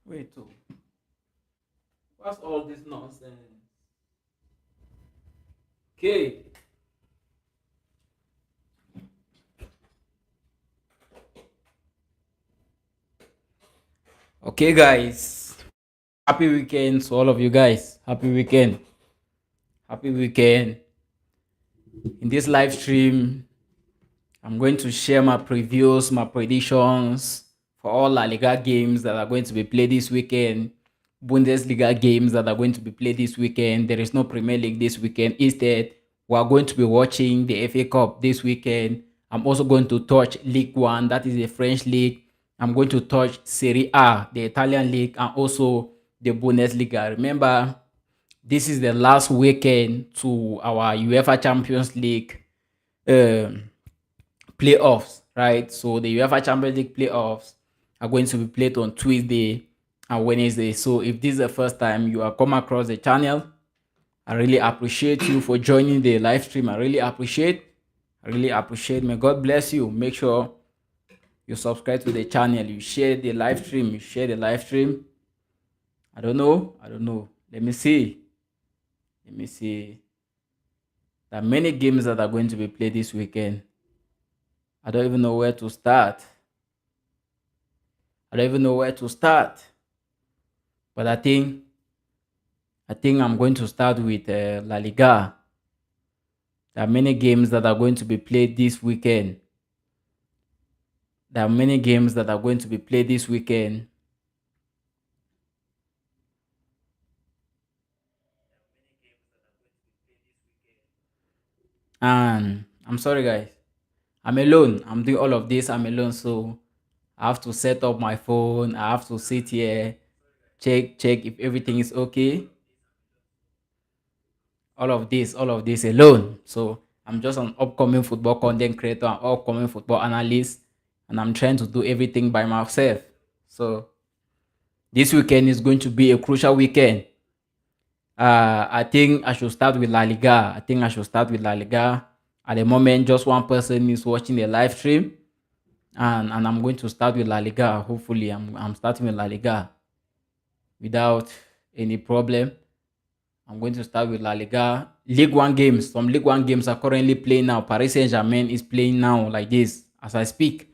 Wait, oh, what's all this nonsense? Okay, okay, guys. Happy weekend to all of you guys. Happy weekend. Happy weekend. In this live stream, I'm going to share my previews, my predictions for all La Liga games that are going to be played this weekend, Bundesliga games that are going to be played this weekend. There is no Premier League this weekend. Instead, we are going to be watching the FA Cup this weekend. I'm also going to touch League One, that is the French league. I'm going to touch Serie A, the Italian league, and also the Bundesliga. Remember, this is the last weekend to our UEFA Champions League um, playoffs, right? So the UEFA Champions League playoffs are going to be played on Tuesday and Wednesday. So if this is the first time you are come across the channel, I really appreciate you for joining the live stream. I really appreciate. I really appreciate. May God bless you. Make sure you subscribe to the channel. You share the live stream. You share the live stream. I don't know. I don't know. Let me see. Let me see. There are many games that are going to be played this weekend. I don't even know where to start. I don't even know where to start. But I think I'm going to start with La Liga. There are many games that are going to be played this weekend. There are many games that are going to be played this weekend. And I'm sorry, guys. I'm alone. I'm doing all of this. I'm alone. So I have to set up my phone. I have to sit here, check if everything is okay. All of this alone. So I'm just an upcoming football content creator, an upcoming football analyst, and I'm trying to do everything by myself. So this weekend is going to be a crucial weekend. I think I should start with La Liga. I think I should start with La Liga. At the moment, just one person is watching the live stream, and I'm going to start with La Liga. Hopefully, I'm starting with La Liga without any problem. I'm going to start with La Liga. League One games. Some League One games are currently playing now. Paris Saint-Germain is playing now like this as I speak.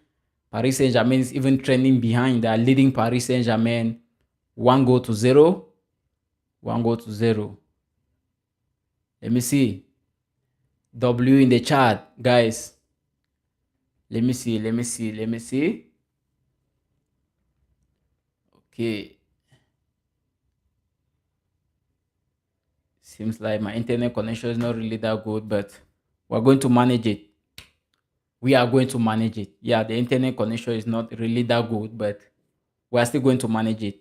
Paris Saint-Germain is even trending behind. They are leading Paris Saint-Germain 1 goal to 0. 1 goal to 0. Let me see. W in the chat, guys. Let me see. Let me see. Let me see. Okay. Seems like my internet connection is not really that good, but we're going to manage it. We are going to manage it. Yeah, the internet connection is not really that good, but we're still going to manage it.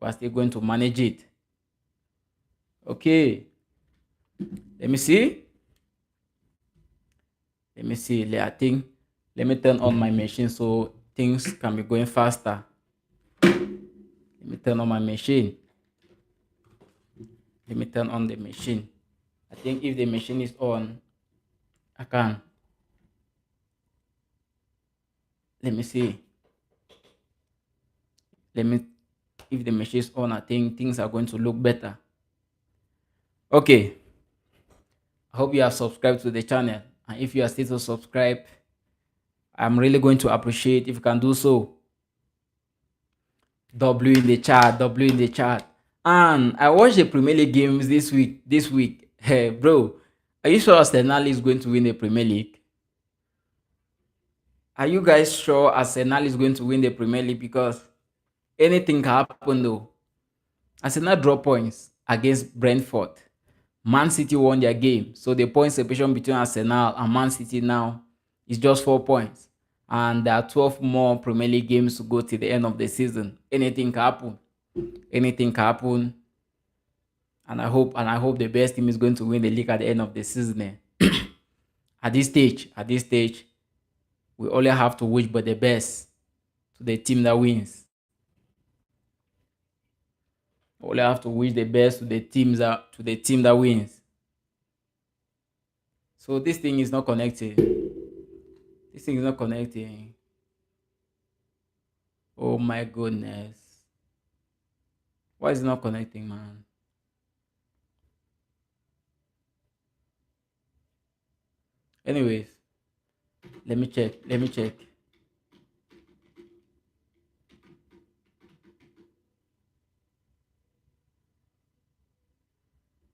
We're still going to manage it. Okay. Let me see. Let me see. I think let me turn on my machine so things can be going faster. Let me turn on my machine. Let me turn on the machine. I think if the machine is on, I can. Let me see. Let me, if the machine is on, I think things are going to look better. Okay. I hope you have subscribed to the channel. And if you are still to subscribe, I'm really going to appreciate if you can do so. W in the chat, W in the chat. And I watched the Premier League games this week. Hey, bro, are you sure Arsenal is going to win the Premier League? Are you guys sure Arsenal is going to win the Premier League? Because anything can happen though. Arsenal draw points against Brentford. Man City won their game. So the point separation between Arsenal and Man City now is just 4 points. And there are 12 more Premier League games to go to the end of the season. Anything can happen. Anything can happen. And I hope the best team is going to win the league at the end of the season. At this stage, we only have to wish but the best to the team that wins. We only have to wish the best to the team that wins. So this thing is not connected. This thing is not connecting. Oh my goodness. Why is it not connecting, man? Anyways, let me check. Let me check.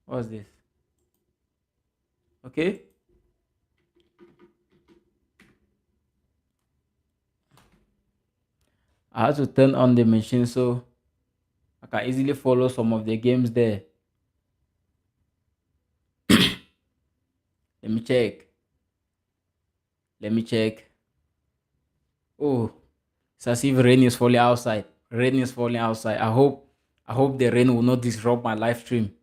What's this? Okay. I had to turn on the machine so I can easily follow some of the games there. Let me check. Let me check. Oh, it's as if rain is falling outside. Rain is falling outside. I hope the rain will not disrupt my live stream.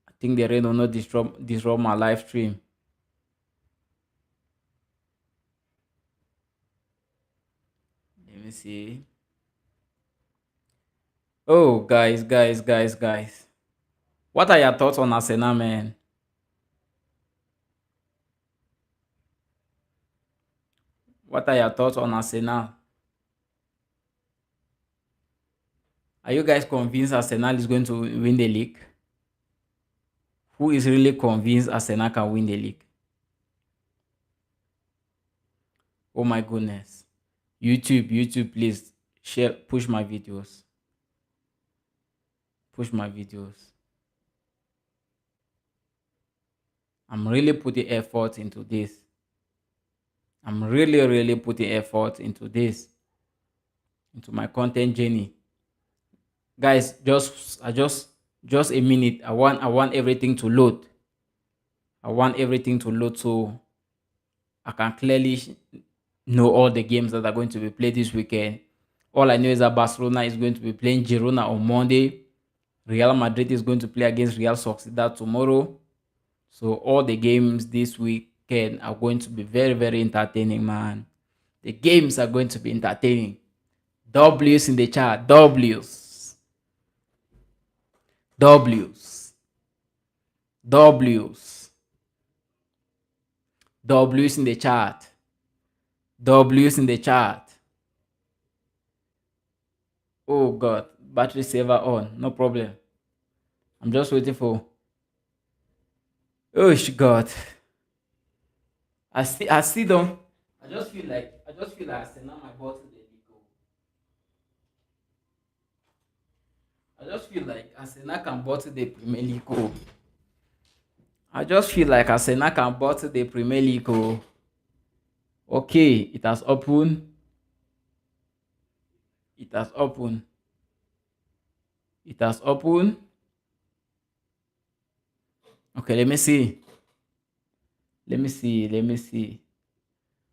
I think the rain will not disrupt my live stream. Let me see. Oh, guys. What are your thoughts on Arsenal, man? What are your thoughts on Arsenal? Are you guys convinced Arsenal is going to win the league? Who is really convinced Arsenal can win the league? Oh my goodness. YouTube, please share, push my videos. Push my videos. I'm really putting effort into this. I'm really putting effort into this, into my content journey. Guys, just a minute. I want everything to load. I want everything to load so I can clearly know all the games that are going to be played this weekend. All I know is that Barcelona is going to be playing Girona on Monday. Real Madrid is going to play against Real Sociedad tomorrow. So all the games this weekend are going to be very entertaining, man. The games are going to be entertaining. W's in the chat. W's. W's. W's. W's in the chat. W's in the chat. Oh God. Battery saver on. No problem. I'm just waiting for. Oh God. I still don't. I just feel like Arsenal might bottle the league. I just feel like Arsenal can bottle the Premier League. I just feel like Arsenal can bottle the Premier League. Okay, it has opened. It has opened. It has opened. Okay, let me see. Let me see.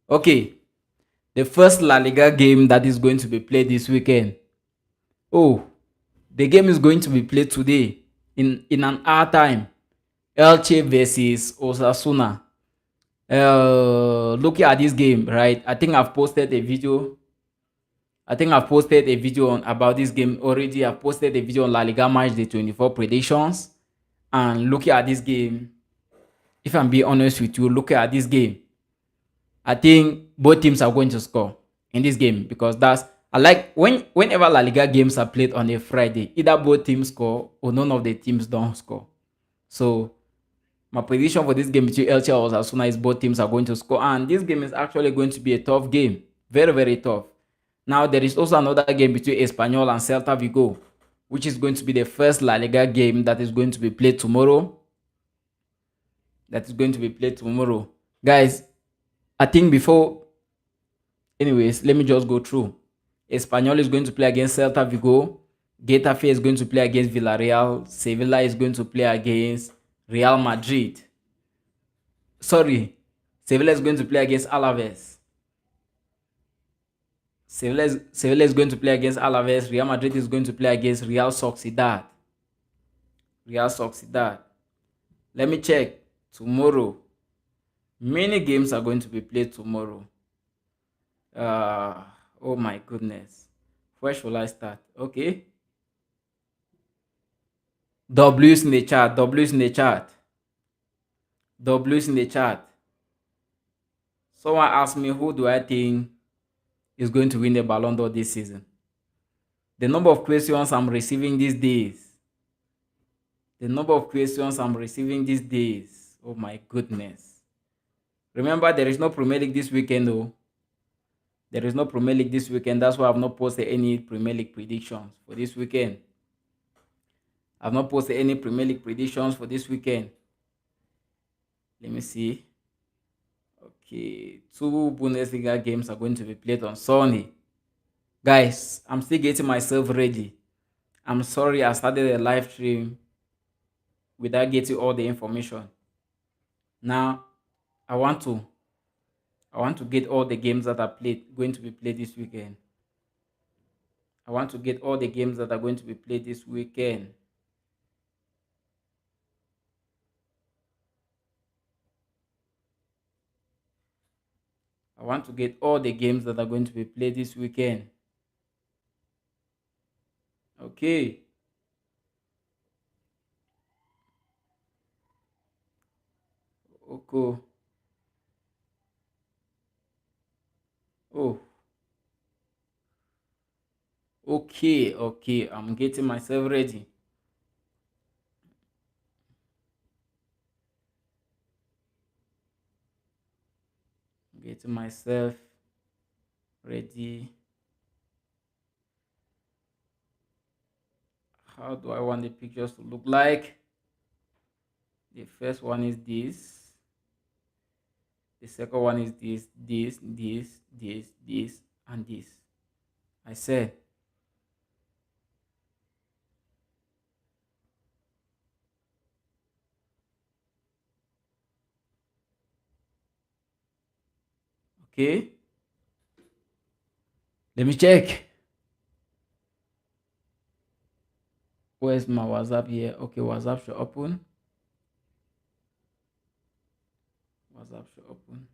Okay, the first La Liga game that is going to be played this weekend. Oh, the game is going to be played today in an hour time. Elche versus Osasuna. Looking at this game, right? I think I've posted a video. About this game already. I've posted a video on La Liga Match Day 24 predictions. And looking at this game, if I'm being honest with you, looking at this game, I think both teams are going to score in this game because that's I like whenever La Liga games are played on a Friday, either both teams score or none of the teams don't score. So my prediction for this game between Elche and Osasuna is both teams are going to score, and this game is actually going to be a tough game, very tough. Now there is also another game between Espanyol and Celta Vigo, which is going to be the first La Liga game that is going to be played tomorrow. Guys. I think before, anyways, let me just go through. Espanyol is going to play against Celta Vigo. Getafe is going to play against Villarreal. Sevilla is going to play against Real Madrid. Sorry, Sevilla is going to play against Alaves. Sevilla is going to play against Alaves. Real Madrid is going to play against Real Sociedad. Let me check. Tomorrow. Many games are going to be played tomorrow. Oh my goodness. Where should I start? Okay. W's in the chat. Someone asked me, who do I think is going to win the Ballon d'Or this season? The number of questions I'm receiving these days. The number of questions I'm receiving these days. Oh my goodness. Remember, there is no Premier League this weekend, though. There is no Premier League this weekend. That's why I've not posted any Premier League predictions for this weekend. I've not posted any Premier League predictions for this weekend. Let me see. Okay, 2 Bundesliga games are going to be played on Sunday. Guys, I'm still getting myself ready. I'm sorry I started a live stream without getting all the information. Now, I want to get all the games that are going to be played this weekend. I want to get all the games that are going to be played this weekend. I want to get all the games that are going to be played this weekend. Okay. Okay. Oh. Okay. I'm getting myself ready. Getting myself ready. How do I want the pictures to look like? The first one is this. The second one is this, and this. I said. Okay. Let me check. Where's my WhatsApp here? Okay, WhatsApp should open. WhatsApp should open.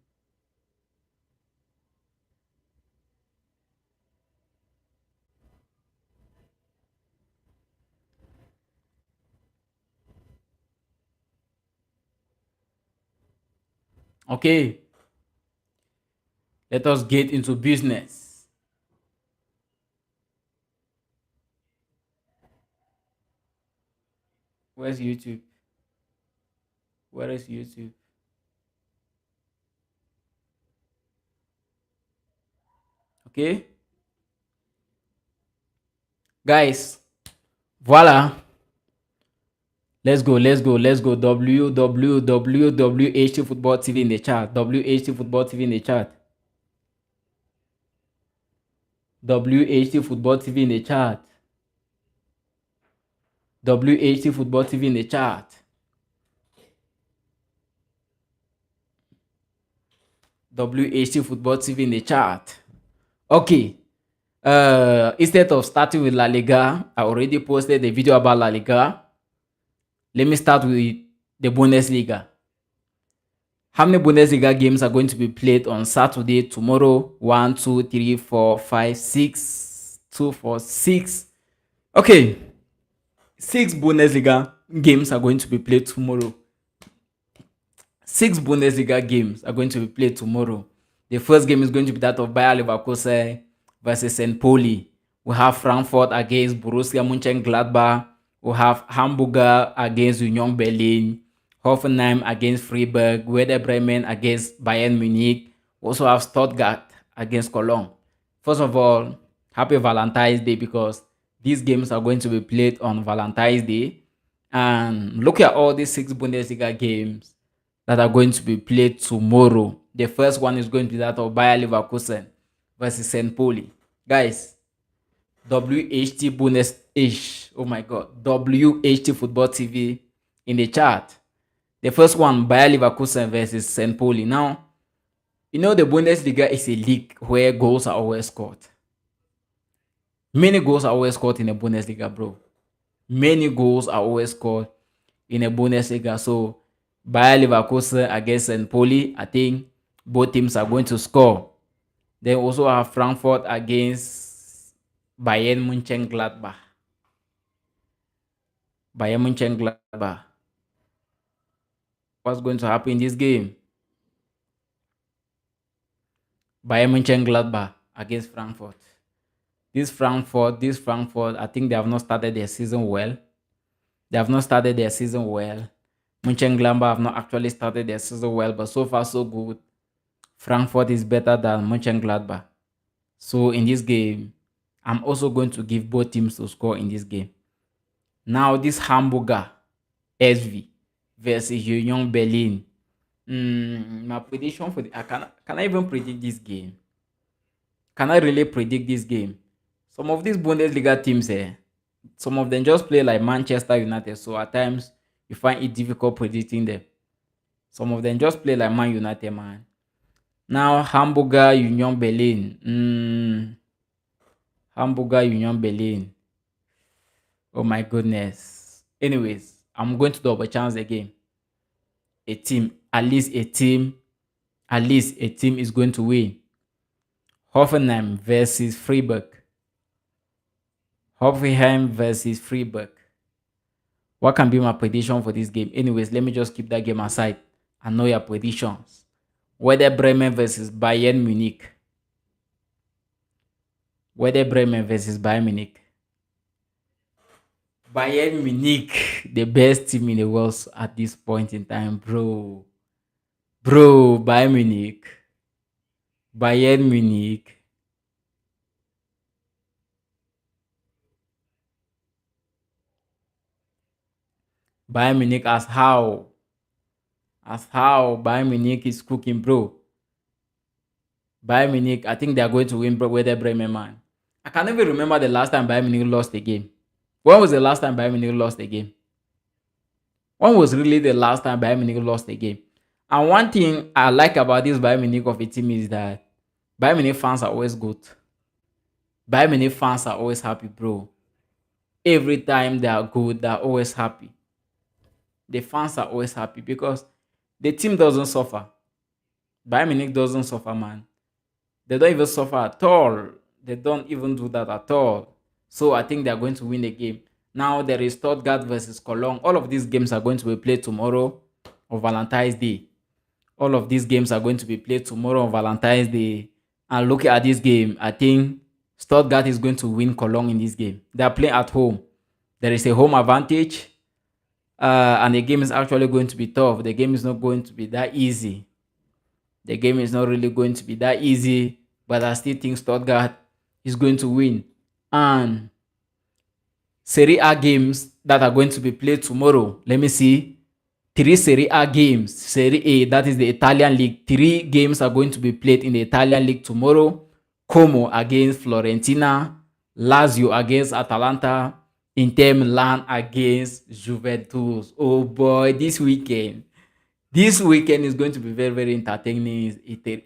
Okay. Let us get into business. Where's YouTube? Where is YouTube? Okay. Guys, voila. Let's go. WHT Football TV in the chat. WHT Football TV in the chat. WHT Football TV in the chat. WHT Football TV in the chat. WHT Football TV in the chat. Okay. Instead of starting with La Liga, I already posted a video about La Liga. Let me start with the Bundesliga. How many Bundesliga games are going to be played on Saturday, tomorrow? 1, 2, 3, 4, 5, 6. 2, 4, 6. Okay. 6 Bundesliga games are going to be played tomorrow. 6 Bundesliga games are going to be played tomorrow. The first game is going to be that of Bayer Leverkusen versus St. Pauli. We have Frankfurt against Borussia Mönchengladbach. We have Hamburger against Union Berlin. Hoffenheim against Freiburg. Werder Bremen against Bayern Munich. We also have Stuttgart against Cologne. First of all, happy Valentine's Day, because these games are going to be played on Valentine's Day. And look at all these 6 Bundesliga games that are going to be played tomorrow. The first one is going to be that of Bayer Leverkusen versus St. Pauli. Guys, WHT Bundes-ish. Oh my God. WHT Football TV in the chat. The first one, Bayer Leverkusen versus St. Pauli. Now, you know the Bundesliga is a league where goals are always scored. Many goals are always scored in the Bundesliga, bro. Many goals are always scored in the Bundesliga. So, Bayer Leverkusen against St. Pauli, I think both teams are going to score. Then also have Frankfurt against Bayern Mönchengladbach. Bayern Mönchengladbach. What's going to happen in this game? Bayern Mönchengladbach against Frankfurt. This Frankfurt, I think they have not started their season well. They have not started their season well. Mönchengladbach have not actually started their season well, but so far so good. Frankfurt is better than Mönchengladbach. So in this game, I'm also going to give both teams to score in this game. Now this Hamburger SV versus Union Berlin. My prediction for can I even predict this game? Can I really predict this game? Some of these Bundesliga teams, some of them just play like Manchester United. So at times you find it difficult predicting them. Some of them just play like Man United, man. Now Hamburger Union Berlin. Hamburger Union Berlin. Oh my goodness. Anyways, I'm going to double chance the game. A team, at least a team is going to win. Hoffenheim versus Freiburg. Hoffenheim versus Freiburg. What can be my prediction for this game? Anyways, let me just keep that game aside and know your predictions. Werder Bremen versus Bayern Munich. Werder Bremen versus Bayern Munich. Bayern Munich, the best team in the world at this point in time, bro. Bro, Bayern Munich. Bayern Munich. Bayern Munich as how? As how Bayern Munich is cooking, bro. Bayern Munich, I think they are going to win Werder Bremen, man. I can't even remember the last time Bayern Munich lost a game. When was the last time Bayern Munich lost a game? When was really the last time Bayern Munich lost a game? And one thing I like about this Bayern Munich of a team is that Bayern Munich fans are always good. Bayern Munich fans are always happy, bro. Every time they are good, they are always happy. The fans are always happy because the team doesn't suffer. Bayern Munich doesn't suffer, man. They don't even suffer at all. They don't even do that at all. So I think they're going to win the game. Now there is Stuttgart versus Cologne. All of these games are going to be played tomorrow on Valentine's Day. All of these games are going to be played tomorrow on Valentine's Day. And looking at this game, I think Stuttgart is going to win Cologne in this game. They are playing at home. There is a home advantage. And the game is actually going to be tough. The game is not going to be that easy. The game is not really going to be that easy. But I still think Stuttgart is going to win. And Serie A games that are going to be played tomorrow. Let me see. 3 Serie A games. Serie A, that is the Italian league. 3 games are going to be played in the Italian league tomorrow. Como against Fiorentina. Lazio against Atalanta. Inter Milan against Juventus. Oh boy, this weekend is going to be very, very entertaining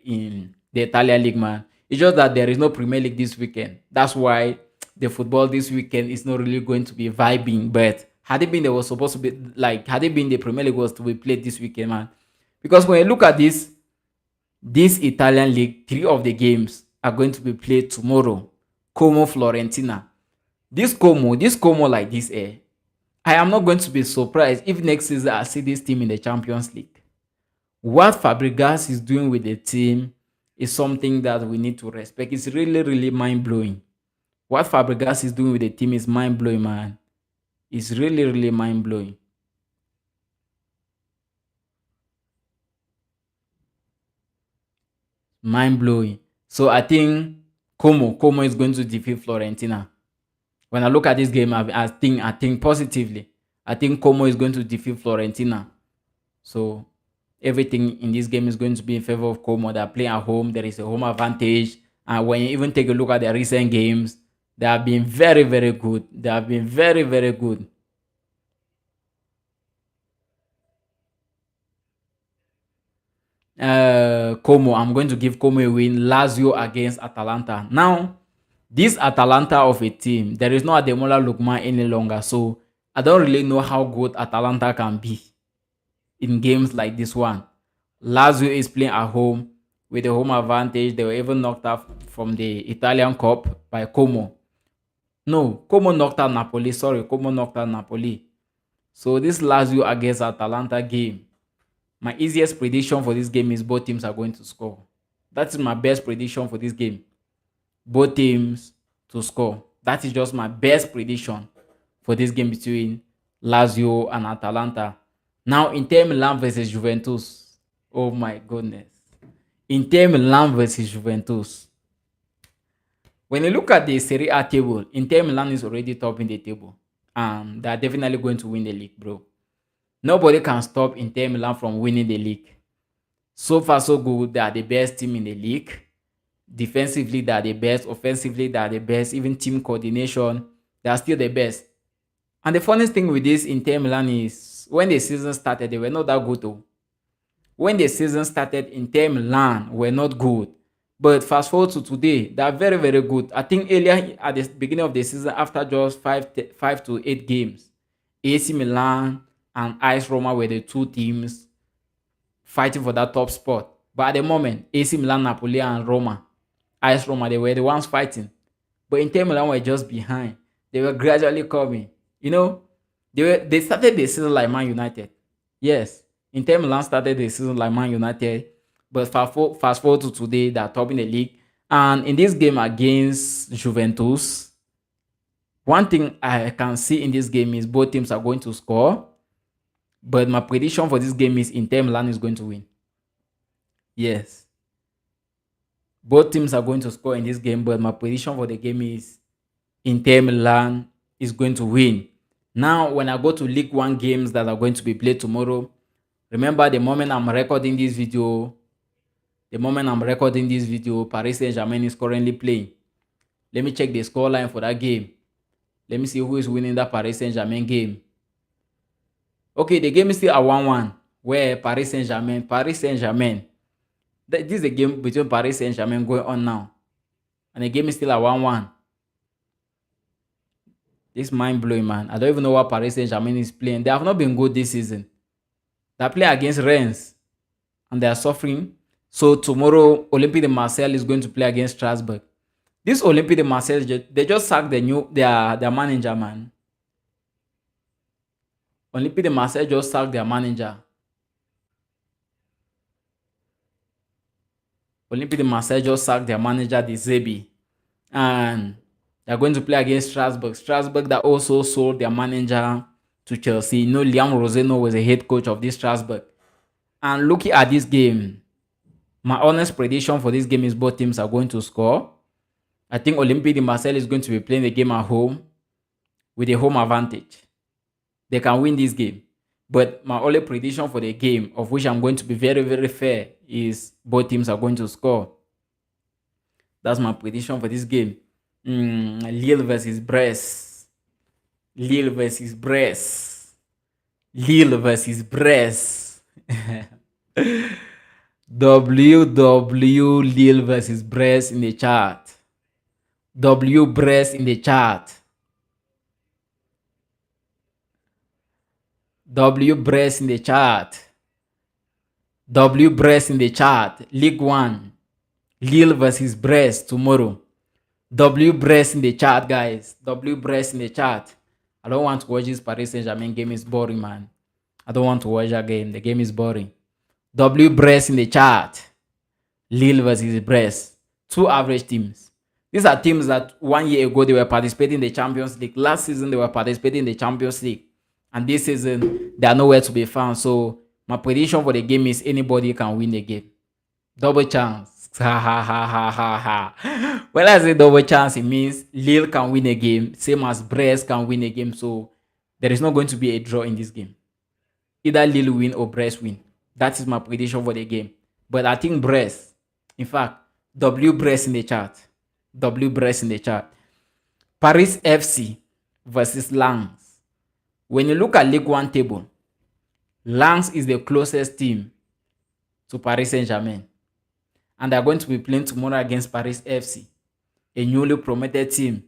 in the Italian league, man. It's just that there is no Premier League this weekend. That's why the football this weekend is not really going to be vibing. But had it been there was supposed to be like had it been the Premier League was to be played this weekend, man. Because when you look at this Italian league, 3 of the games are going to be played tomorrow. Como Fiorentina. This Como like this, I am not going to be surprised if next season I see this team in the Champions League. What Fabregas is doing with the team is something that we need to respect. It's really, really mind-blowing. What Fabregas is doing with the team is mind-blowing, man. It's really, really mind-blowing. Mind-blowing. So I think Como is going to defeat Fiorentina. When I look at this game, I think positively. I think Como is going to defeat Fiorentina. So everything in this game is going to be in favor of Como. They're playing at home. There is a home advantage. And when you even take a look at their recent games, they have been very, very good. They have been very, very good. Como, I'm going to give Como a win. Lazio against Atalanta. Now, this Atalanta of a team, there is no Ademola Lookman any longer. So I don't really know how good Atalanta can be in games like this one. Lazio is playing at home with the home advantage. They were even knocked out from the Italian Cup by Como. No, Como knocked out Napoli. Sorry, Como knocked out Napoli. So this Lazio against Atalanta game, my easiest prediction for this game is both teams are going to score. That's my best prediction for this game. both teams to score. That is just my best prediction for this game between Lazio and Atalanta. Now, Inter Milan versus Juventus. Oh my goodness. Inter Milan versus Juventus. When you look at the Serie A table, Inter Milan is already top in the table. They're definitely going to win the league, bro. Nobody can stop Inter Milan from winning the league. So far, so good. They are the best team in the league. Defensively, they are the best. Offensively, they are the best. Even team coordination, they are still the best. And the funniest thing with this Inter Milan is when the season started, they were not that good though. When the season started, Inter Milan were not good. But fast forward to today, they are very, very good. I think earlier at the beginning of the season, after just 5 to 8 games, AC Milan and AS Roma were the two teams fighting for that top spot. But at the moment, AC Milan, Napoli, and Roma, AS Roma, they were the ones fighting. But Inter Milan were just behind. They were gradually coming. You know, they started the season like Man United. Yes, Inter Milan started the season like Man United. But fast forward to today, they're topping the league. And in this game against Juventus, one thing I can see in this game is both teams are going to score. But my prediction for this game is Inter Milan is going to win. Yes. Both teams are going to score in this game, but my prediction for the game is Inter Milan is going to win. Now, when I go to League One games that are going to be played tomorrow, remember the moment I'm recording this video, Paris Saint-Germain is currently playing. Let me check the scoreline for that game. Let me see who is winning that Paris Saint-Germain game. Okay, the game is still at 1-1, where Paris Saint-Germain, this is a game between Paris Saint-Germain going on now. And the game is still at 1-1. This mind-blowing, man. I don't even know what Paris Saint-Germain is playing. They have not been good this season. They play against Rennes, and they are suffering. So tomorrow, Olympique de Marseille is going to play against Strasbourg. This Olympique de Marseille, they just sacked their manager, man. Olympique de Marseille just sacked their manager. Olympique de Marseille just sacked their manager, De Zerbi. And they're going to play against Strasbourg. Strasbourg that also sold their manager to Chelsea. You know, Liam Roseno was a head coach of this Strasbourg. And looking at this game, my honest prediction for this game is both teams are going to score. I think Olympique de Marseille is going to be playing the game at home with a home advantage. They can win this game. But my only prediction for the game, of which I'm going to be very, very fair, is both teams are going to score. That's my prediction for this game. Lille versus Brest. Lille versus Brest. Lille versus Brest. WW Lille versus Brest in the chat. W Brest in the chat. W Brest in the chat. W Brest in the chat. League One. Lille versus Brest tomorrow. W Brest in the chat, guys. W Brest in the chat. I don't want to watch this Paris Saint-Germain game. It's boring, man. I don't want to watch that game. The game is boring. W Brest in the chat. Lille versus Brest. Two average teams. These are teams that 1 year ago they were participating in the Champions League. Last season they were participating in the Champions League. And this season they are nowhere to be found. So my prediction for the game is anybody can win the game. Double chance. Ha ha ha ha ha ha. When I say double chance, it means Lille can win a game, same as Brest can win a game. So there is not going to be a draw in this game. Either Lille win or Brest win. That is my prediction for the game. But I think Brest, in fact, W Brest in the chat. W Brest in the chat. Paris FC versus Lens. When you look at League One table, Lens is the closest team to Paris Saint-Germain. And they're going to be playing tomorrow against Paris FC, a newly promoted team.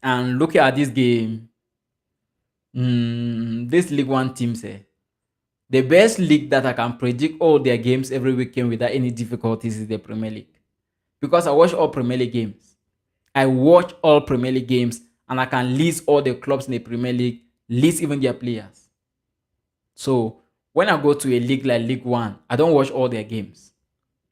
And looking at this game, this League One team, the best league that I can predict all their games every weekend without any difficulties is the Premier League. Because I watch all Premier League games. And I can list all the clubs in the Premier League, list even their players. So when I go to a league like League One, I don't watch all their games.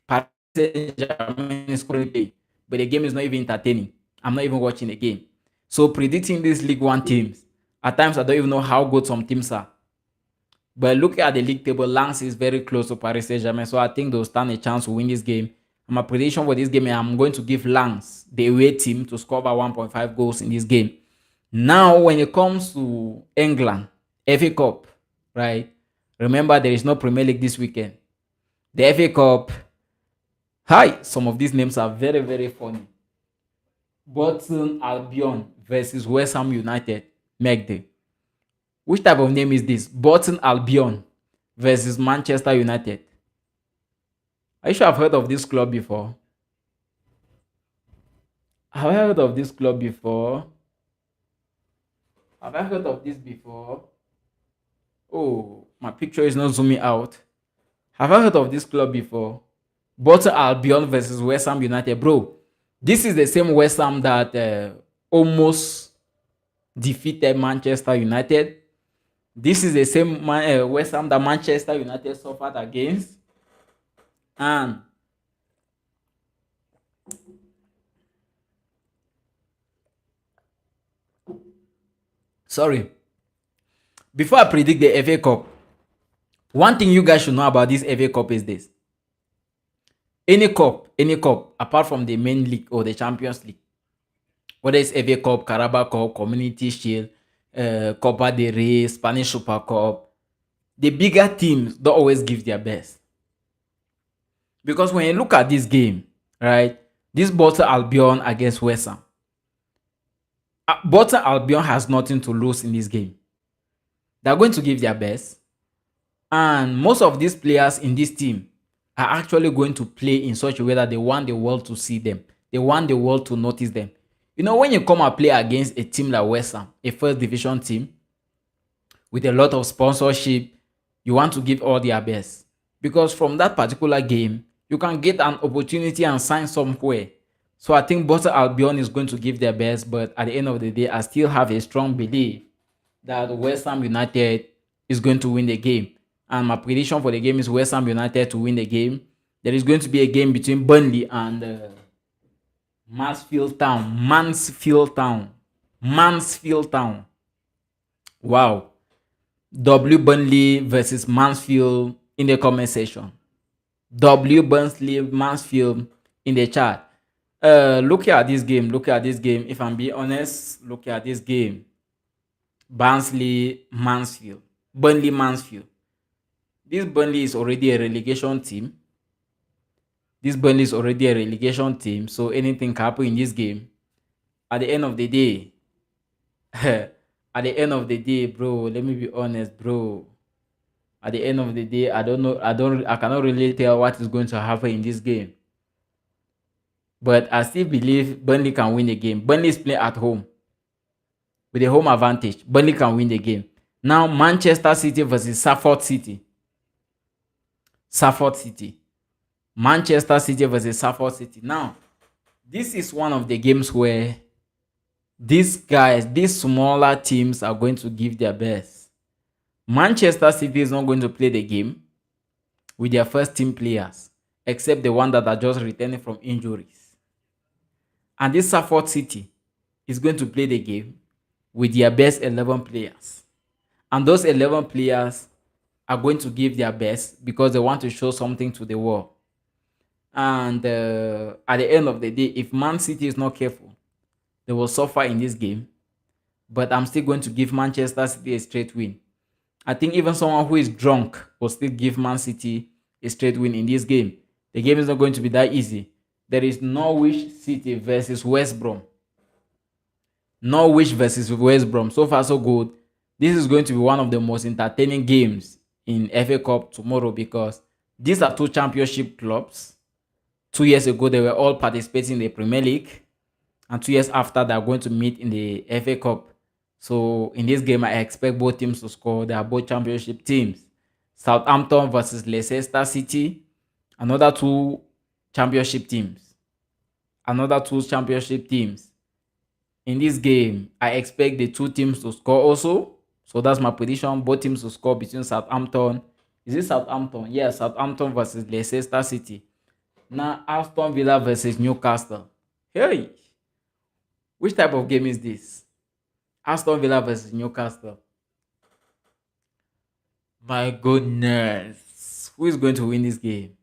Paris Saint-Germain is currently, but the game is not even entertaining. I'm not even watching the game. So predicting these League One teams, at times I don't even know how good some teams are. But looking at the league table, Lens is very close to Paris Saint-Germain, so I think they'll stand a chance to win this game. And my prediction for this game, I'm going to give Lens, the away team, to score about 1.5 goals in this game. Now, when it comes to England, FA Cup, right? Remember, there is no Premier League this weekend. The FA Cup, hi, some of these names are very, very funny. Burton Albion versus West Ham United, Megday. Which type of name is this? Burton Albion versus Manchester United. Are you sure I've heard of this club before? Have I heard of this club before? Have I heard of this before? Oh, my picture is not zooming out. Have I heard of this club before? Burton Albion versus West Ham United. Bro, this is the same West Ham that almost defeated Manchester United. This is the same West Ham that Manchester United suffered against. And sorry, before I predict the FA Cup, one thing you guys should know about this FA Cup is this. Any cup, apart from the main league or the Champions League, whether it's FA Cup, Carabao Cup, Community Shield, Copa del Rey, Spanish Super Cup, the bigger teams don't always give their best. Because when you look at this game, right, this Burton Albion against West Ham, Burton Albion has nothing to lose in this game. They're going to give their best. And most of these players in this team are actually going to play in such a way that they want the world to see them. They want the world to notice them. You know, when you come and play against a team like West Ham, a first division team, with a lot of sponsorship, you want to give all their best. Because from that particular game, you can get an opportunity and sign somewhere. So I think Burton Albion is going to give their best, but at the end of the day, I still have a strong belief that West Ham United is going to win the game. And my prediction for the game is West Ham United to win the game. There is going to be a game between Burnley and Mansfield Town. Wow. W Burnley versus Mansfield in the comment section. W Burnley Mansfield in the chat. Look at this game. If I'm being honest, look at this game. Burnley Mansfield. This Burnley is already a relegation team. So anything can happen in this game. At the end of the day, bro, let me be honest, bro. At the end of the day, I cannot really tell what is going to happen in this game. But I still believe Burnley can win the game. Burnley is playing at home with a home advantage. Burnley can win the game. Now, Manchester City versus Salford City. Manchester City versus Salford City. Now, this is one of the games where these smaller teams are going to give their best. Manchester City is not going to play the game with their first team players, except the one that are just returning from injuries. And this Salford City is going to play the game with their best 11 players. And those 11 players are going to give their best because they want to show something to the world. And at the end of the day, if Man City is not careful, they will suffer in this game. But I'm still going to give Manchester City a straight win. I think even someone who is drunk will still give Man City a straight win in this game. The game is not going to be that easy. There is Norwich City versus West Brom. So far, so good. This is going to be one of the most entertaining games in FA Cup tomorrow because these are two championship clubs. 2 years ago, they were all participating in the Premier League. And 2 years after, they are going to meet in the FA Cup. So in this game, I expect both teams to score. They are both championship teams. Southampton versus Leicester City. Another two championship teams. In this game, I expect the two teams to score also. So that's my prediction. Both teams will score between Southampton. Is it Southampton? Yeah, Southampton versus Leicester City. Now, Aston Villa versus Newcastle. Hey, which type of game is this? Aston Villa versus Newcastle. My goodness. Who is going to win this game?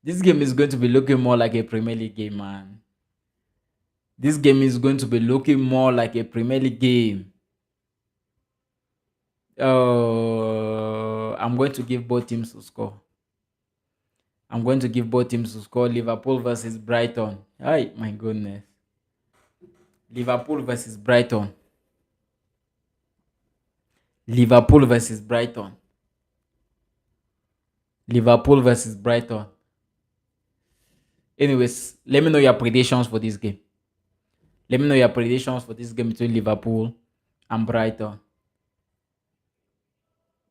This game is going to be looking more like a Premier League game, man. This game is going to be looking more like a Premier League game. I'm going to give both teams to score. I'm going to give both teams to score. Liverpool versus Brighton. Ay, my goodness. Liverpool versus Brighton. Liverpool versus Brighton. Liverpool versus Brighton. Anyways, let me know your predictions for this game. Let me know your predictions for this game between Liverpool and Brighton.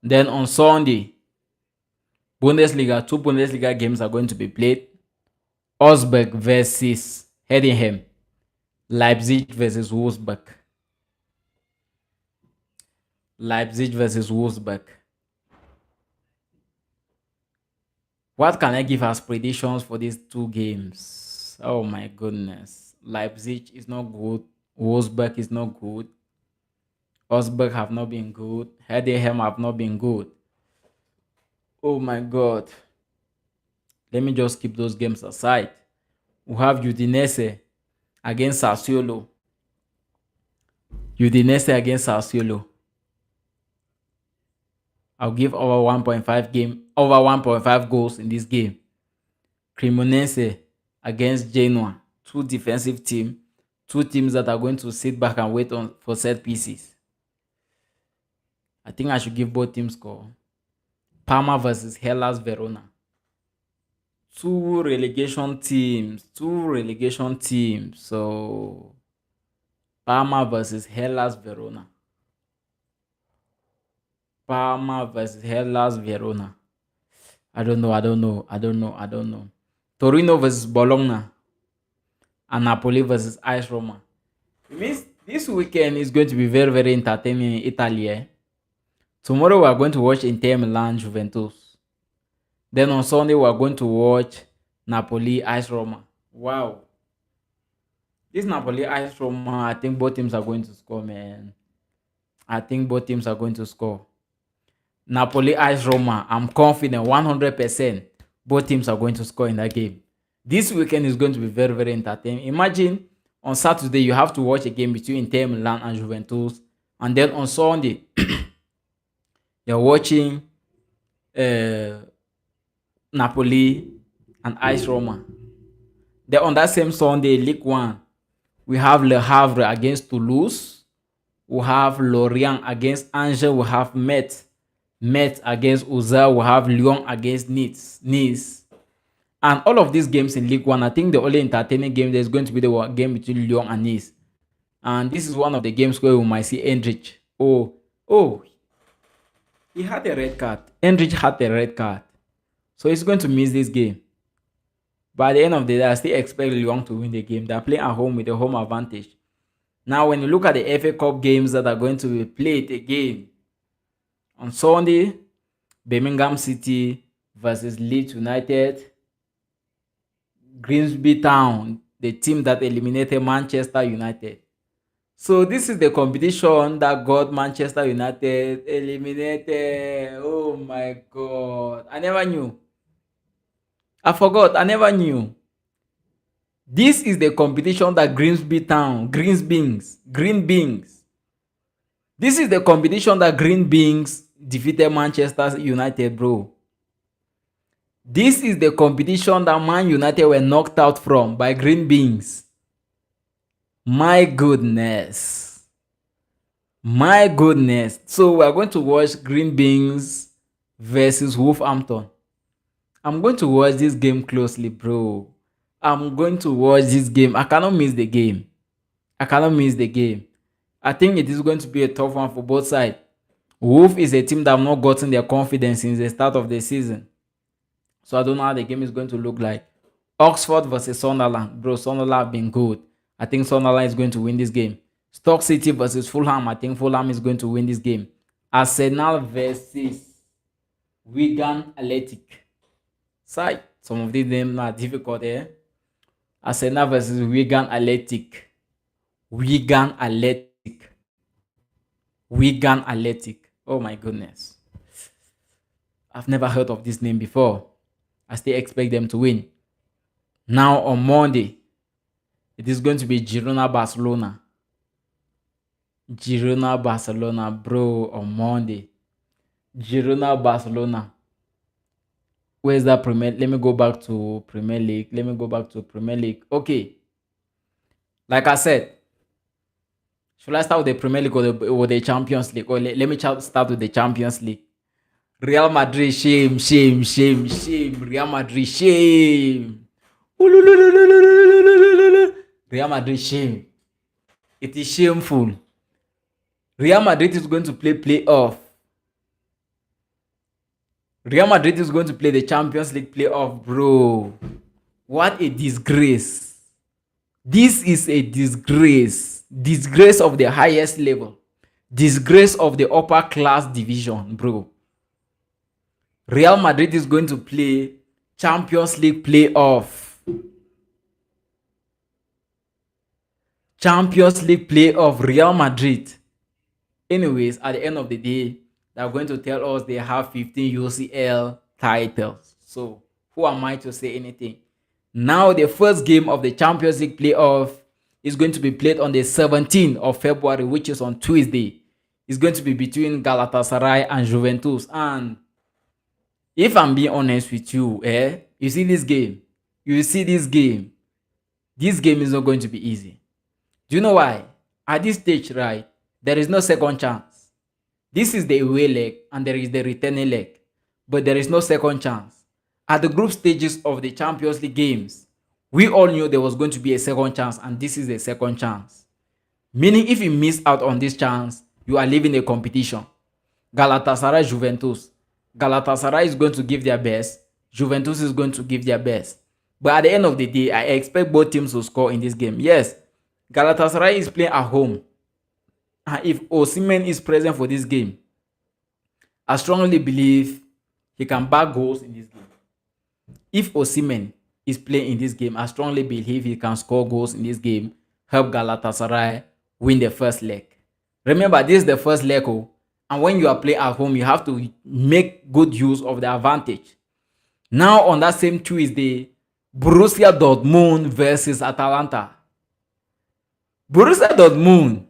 Then on Sunday, Bundesliga, 2 Bundesliga games are going to be played. Augsburg versus Heidenheim. Leipzig versus Wolfsburg. Leipzig versus Wolfsburg. What can I give as predictions for these 2 games? Oh my goodness. Leipzig is not good. Wolfsburg is not good. Augsburg have not been good. Heidenheim have not been good. Oh my god. Let me just keep those games aside. We have Udinese against Sassuolo. Udinese against Sassuolo. I'll give over 1.5 goals in this game. Cremonese against Genoa. 2 defensive teams. 2 teams that are going to sit back and wait for set pieces. I think I should give both teams score. Parma versus Hellas Verona. 2 relegation teams. So Parma versus Hellas Verona. Parma versus Hellas Verona. I don't know. Torino versus Bologna. And Napoli versus AS Roma. It means this weekend is going to be very, very entertaining in Italy. Eh? Tomorrow we are going to watch Inter Milan Juventus. Then on Sunday we are going to watch Napoli AS Roma. Wow. This Napoli AS Roma, I think both teams are going to score, man. Napoli AS Roma, I'm confident 100% both teams are going to score in that game. This weekend is going to be very, very entertaining. Imagine on Saturday you have to watch a game between Inter Milan and Juventus, and then on Sunday you're watching Napoli and AS Roma. Then on that same Sunday, League 1, we have Le Havre against Toulouse. We have Lorient against Angers. We have Metz against Auxerre. We have Lyon against Nice. And all of these games in League 1, I think the only entertaining game there's going to be the game between Lyon and Nice. And this is one of the games where we might see Endrich. He had a red card. Endrich had a red card. So he's going to miss this game. But at the end of the day, I still expect Lyon to win the game. They're playing at home with the home advantage. Now, when you look at the FA Cup games that are going to be played again, on Sunday, Birmingham City versus Leeds United. Grimsby Town, the team that eliminated Manchester United. So this is the competition that got Manchester United eliminated. Oh my god. I never knew. I forgot. I never knew. This is the competition that Green Beans. This is the competition that Green Beans defeated Manchester United, bro. This is the competition that Man United were knocked out from by Green Beans. My goodness. So we are going to watch Green Beans versus Wolverhampton. I'm going to watch this game closely, bro. I'm going to watch this game. I cannot miss the game. I think it is going to be a tough one for both sides. Wolf is a team that have not gotten their confidence since the start of the season. So I don't know how the game is going to look like. Oxford versus Sunderland. Bro, Sunderland have been good. I think Sunderland is going to win this game. Stoke City versus Fulham. I think Fulham is going to win this game. Arsenal versus Wigan Athletic. Side. Some of these names are difficult here. Arsenal versus Wigan Athletic. Wigan Athletic. Wigan Athletic. Oh my goodness. I've never heard of this name before. I still expect them to win. Now on Monday, it is going to be Girona Barcelona. Girona Barcelona, bro, on Monday. Girona Barcelona. Where's that Premier? Let me go back to Premier League. Okay. Like I said, should I start with the Premier League or the Champions League? Or let me start with the Champions League. Real Madrid, shame. Real Madrid, shame. Real Madrid, shame. It is shameful. Real Madrid is going to play playoff. Real Madrid is going to play the Champions League playoff, bro. What a disgrace. This is a disgrace. Disgrace of the highest level. Disgrace of the upper class division, bro. Real Madrid is going to play Champions League playoff. Champions League playoff, Real Madrid. Anyways, at the end of the day, they're going to tell us they have 15 UCL titles. So, who am I to say anything? Now, the first game of the Champions League playoff is going to be played on the 17th of February, which is on Tuesday. It's going to be between Galatasaray and Juventus. And if I'm being honest with you, you see this game. This game is not going to be easy. Do you know why? At this stage, right, there is no second chance. This is the away leg and there is the returning leg. But there is no second chance. At the group stages of the Champions League games, we all knew there was going to be a second chance, and this is a second chance. Meaning if you miss out on this chance, you are leaving the competition. Galatasaray, Juventus. Galatasaray is going to give their best. Juventus is going to give their best. But at the end of the day, I expect both teams to score in this game. Yes, Galatasaray is playing at home. And if Osimhen is present for this game, I strongly believe he can back goals in this game. If Osimhen is playing in this game, I strongly believe he can score goals in this game, help Galatasaray win the first leg. Remember, this is the first leg, and when you are playing at home, you have to make good use of the advantage. Now, on that same Tuesday, Borussia Dortmund versus Atalanta. Borussia Dortmund.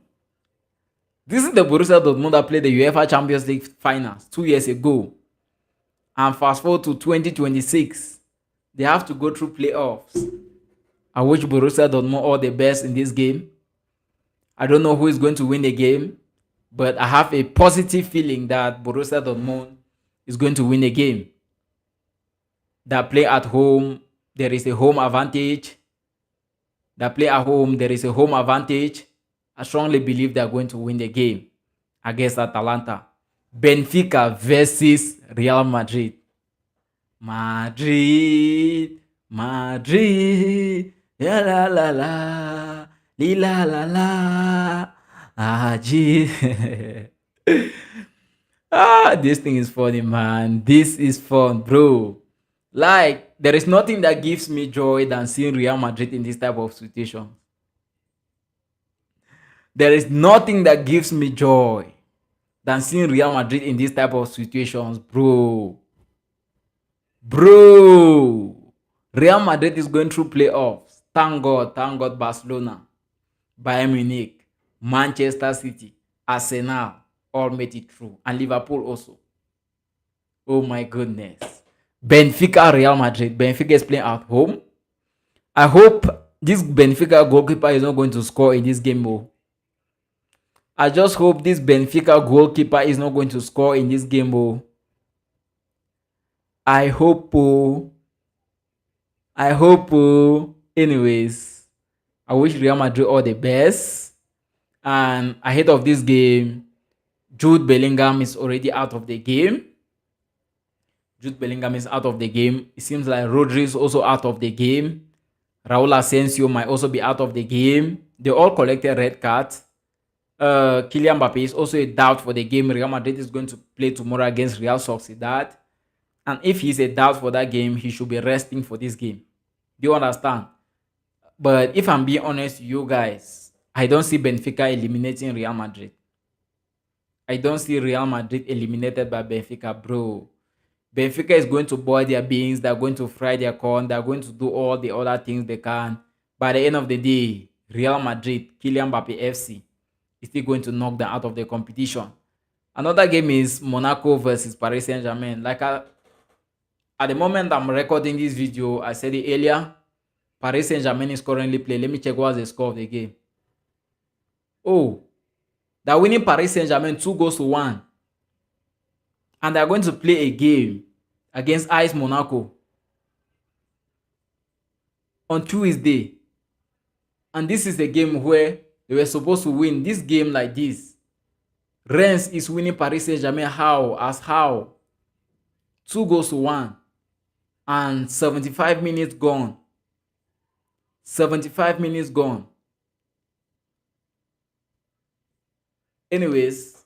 This is the Borussia Dortmund that played the UEFA Champions League finals 2 years ago. And fast forward to 2026, they have to go through playoffs. I wish Borussia Dortmund all the best in this game. I don't know who is going to win the game, but I have a positive feeling that Borussia Dortmund is going to win the game. That play at home, there is a home advantage. That play at home, there is a home advantage. I strongly believe they are going to win the game against Atalanta. Benfica versus Real Madrid. Madrid. La la la la. La la la. This thing is funny, man. This is fun, bro. Like, there is nothing that gives me joy than seeing Real Madrid in this type of situation. There is nothing that gives me joy than seeing Real Madrid in this type of situations, bro. Real Madrid is going through playoffs. Thank God Barcelona, Bayern Munich, Manchester City, Arsenal all made it through. And Liverpool also. Oh my goodness. Benfica, Real Madrid. Benfica is playing at home. I hope this Benfica goalkeeper is not going to score in this game. I just hope this Benfica goalkeeper is not going to score in this game. I hope. Anyways, I wish Real Madrid all the best. And ahead of this game, Jude Bellingham is already out of the game. It seems like Rodri is also out of the game. Raul Asensio might also be out of the game. They all collected red cards. Kylian Mbappe is also a doubt for the game. Real Madrid is going to play tomorrow against Real Sociedad. And if he's a doubt for that game, he should be resting for this game. Do you understand? But if I'm being honest with you guys, I don't see Benfica eliminating Real Madrid. I don't see Real Madrid eliminated by Benfica, bro. Benfica is going to boil their beans. They're going to fry their corn. They're going to do all the other things they can. By the end of the day, Real Madrid, Kylian Mbappe FC, is still going to knock them out of the competition. Another game is Monaco versus Paris Saint-Germain. At the moment I'm recording this video, I said it earlier, Paris Saint-Germain is currently playing. Let me check what's the score of the game. Oh, they're winning Paris Saint-Germain 2-1. And they're going to play a game against AS Monaco on Tuesday. And this is a game where they were supposed to win. This game like this, Rennes is winning Paris Saint-Germain how? 2-1. And 75 minutes gone. 75 minutes gone. Anyways,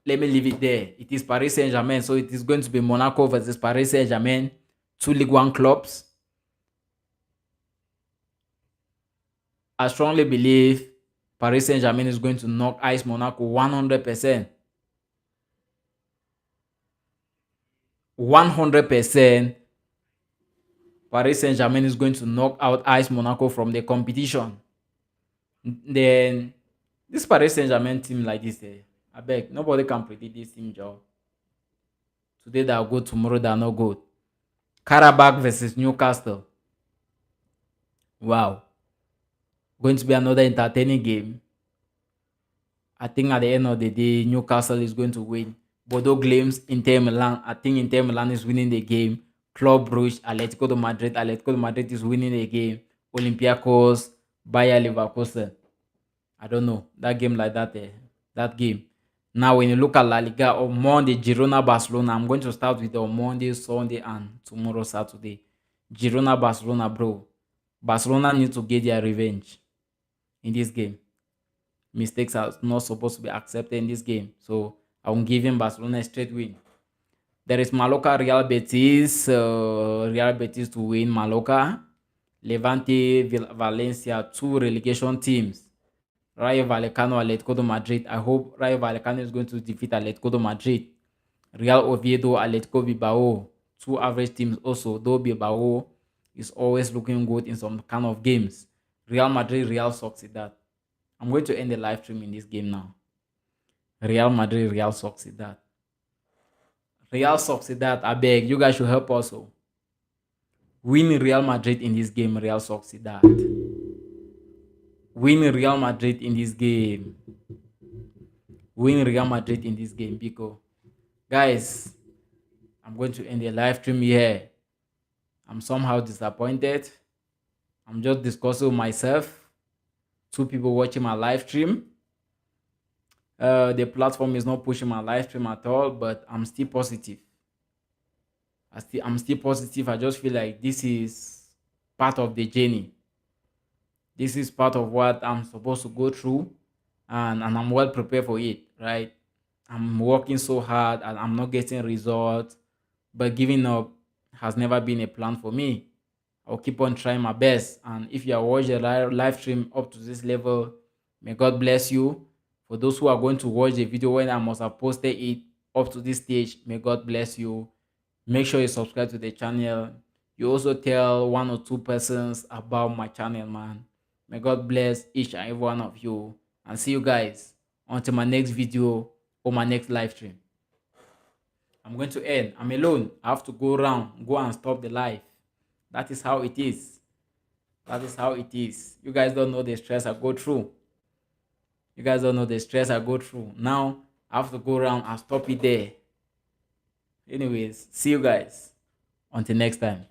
let me leave it there. It is Paris Saint-Germain, so it is going to be Monaco versus Paris Saint-Germain, 2 Ligue 1 clubs. I strongly believe Paris Saint-Germain is going to knock AS Monaco 100%. 100%. Paris Saint-Germain is going to knock out AS Monaco from the competition. Then this Paris Saint-Germain team like this, I beg, nobody can predict this team, Joe. Today they are good, tomorrow they are not good. Karabakh versus Newcastle. Wow. Going to be another entertaining game. I think at the end of the day, Newcastle is going to win. Bodo Glimt, Inter Milan. I think Inter Milan is winning the game. Club Brugge, Atletico de Madrid. Atletico de Madrid is winning the game. Olympiacos, Bayer Leverkusen. I don't know. That game like that, that game. Now, when you look at Laliga, on Monday, Girona, Barcelona. I'm going to start with on Monday, Sunday, and tomorrow, Saturday. Girona, Barcelona, bro. Barcelona need to get their revenge in this game. Mistakes are not supposed to be accepted in this game. So, I'm giving Barcelona a straight win. There is Mallorca, Real Betis. Real Betis to win Mallorca. Levante, Valencia, 2 relegation teams. Rayo Vallecano, Atletico de Madrid. I hope Rayo Vallecano is going to defeat Atletico de Madrid. Real Oviedo, Atletico Bilbao. 2 average teams also, though Bilbao is always looking good in some kind of games. Real Madrid, Real Sociedad. I'm going to end the live stream in this game now. Real Madrid, Real Sociedad. Real Sociedad, I beg, you guys should help also. Win Real Madrid in this game, Real Sociedad. Win Real Madrid in this game. Win Real Madrid in this game, because guys, I'm going to end the live stream here. I'm somehow disappointed. I'm just discussing with myself. 2 people watching my live stream. The platform is not pushing my live stream at all, but I'm still positive. I'm still positive. I just feel like this is part of the journey. This is part of what I'm supposed to go through, and I'm well prepared for it, right? I'm working so hard and I'm not getting results, but giving up has never been a plan for me. I'll keep on trying my best. And if you are watching the live stream up to this level, may God bless you. For those who are going to watch the video when I must have posted it up to this stage, may God bless you. Make sure you subscribe to the channel. You also tell 1 or 2 persons about my channel, man. May God bless each and every one of you. And see you guys until my next video or my next live stream. I'm going to end. I'm alone. I have to go around, go and stop the live. That is how it is. That is how it is. You guys don't know the stress I go through. You guys don't know the stress I go through. Now, I have to go around and stop it there. Anyways, see you guys. Until next time.